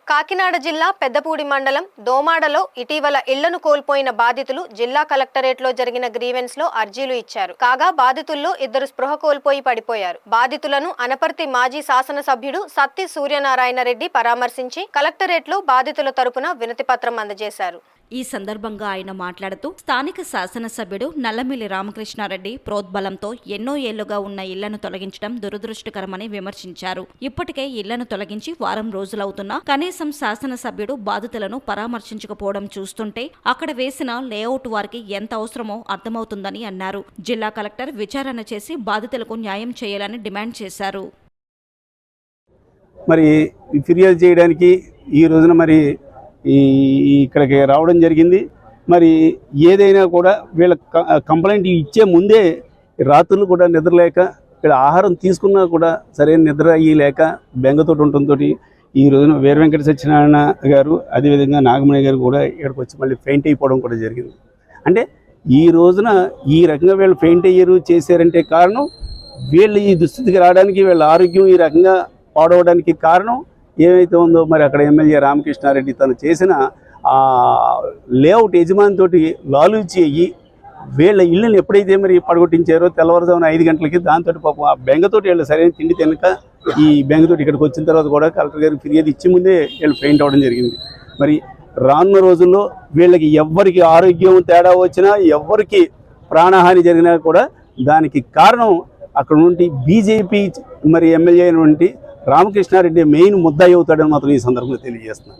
కాకినాడ జిల్లా పెద్దపూడి మండలం దోమాడలో ఇటీవల ఇళ్లను కోల్పోయిన బాధితులు జిల్లా కలెక్టరేట్లో జరిగిన గ్రీవెన్స్ లో అర్జీలు ఇచ్చారు. కాగా బాధితుల్లో ఇద్దరు స్పృహ కోల్పోయి పడిపోయారు. బాధితులను అనపర్తి మాజీ శాసనసభ్యుడు సత్తి సూర్యనారాయణ రెడ్డి పరామర్శించి కలెక్టరేట్లో బాధితుల తరపున వినతిపత్రం అందజేశారు. ఈ సందర్భంగా ఆయన మాట్లాడుతూ స్థానిక శాసనసభ్యుడు నల్లమిల్లి రామకృష్ణారెడ్డి ప్రోద్బలంతో ఎన్నో ఏళ్లుగా ఉన్న ఇళ్లను తొలగించడం దురదృష్టకరమని విమర్శించారు. ఇప్పటికే ఇళ్లను తొలగించి వారం రోజులవుతున్నా కనీసం శాసనసభ్యుడు బాధితులను పరామర్శించకపోవడం చూస్తుంటే అక్కడ వేసిన లేఅవుట్ వారికి ఎంత అవసరమో అర్థమవుతుందని అన్నారు. జిల్లా కలెక్టర్ విచారణ చేసి బాధితులకు న్యాయం చేయాలని డిమాండ్ చేశారు. మరి ఫిర్యాదు చేయడానికి ఈ రోజున మరి ఇక్కడికి రావడం జరిగింది. మరి ఏదైనా కూడా వీళ్ళ కంప్లైంట్ ఇచ్చే ముందే రాత్రులు కూడా నిద్రలేక ఇక్కడ ఆహారం తీసుకున్నా కూడా సరైన నిద్ర అయ్యలేక బెంగతోటి ఉండటంతో ఈ రోజున వీర వెంకట సత్యనారాయణ గారు అదేవిధంగా నాగమణి గారు కూడా ఇక్కడికి వచ్చి మళ్ళీ ఫెయింట్ అయిపోవడం కూడా జరిగింది. అంటే ఈ రోజున ఈ రకంగా వీళ్ళు ఫెయింట్ అయ్యారు చేశారంటే కారణం వీళ్ళు ఈ దుస్థితికి రావడానికి వీళ్ళ ఆరోగ్యం ఈ రకంగా పాడవడానికి కారణం ఏమైతే ఉందో మరి అక్కడ ఎమ్మెల్యే రామకృష్ణారెడ్డి తను చేసిన లేఅవుట్ యజమానితోటి లాలూచి అయ్యి వీళ్ళ ఇళ్ళని ఎప్పుడైతే మరి పడగొట్టించారో తెల్లవారుజామున 5 గంటలకి దాంతో పాపం ఆ బెంగతోటి వీళ్ళు సరైన తిండి తినక ఈ బెంగతోటి ఇక్కడికి వచ్చిన తర్వాత కూడా కలెక్టర్ గారికి ఫిర్యాదు ఇచ్చే ముందే వీళ్ళు పెయింట్ అవ్వడం జరిగింది. మరి రానున్న రోజుల్లో వీళ్ళకి ఎవ్వరికి ఆరోగ్యం తేడా వచ్చినా ఎవరికి ప్రాణహాని జరిగినా కూడా దానికి కారణం అక్కడ నుండి బీజేపీ మరి ఎమ్మెల్యే అయినటువంటి రామకృష్ణారెడ్డి మెయిన్ ముద్దాయి అవుతాడని మాత్రం ఈ సందర్భంగా తెలియజేస్తున్నాను.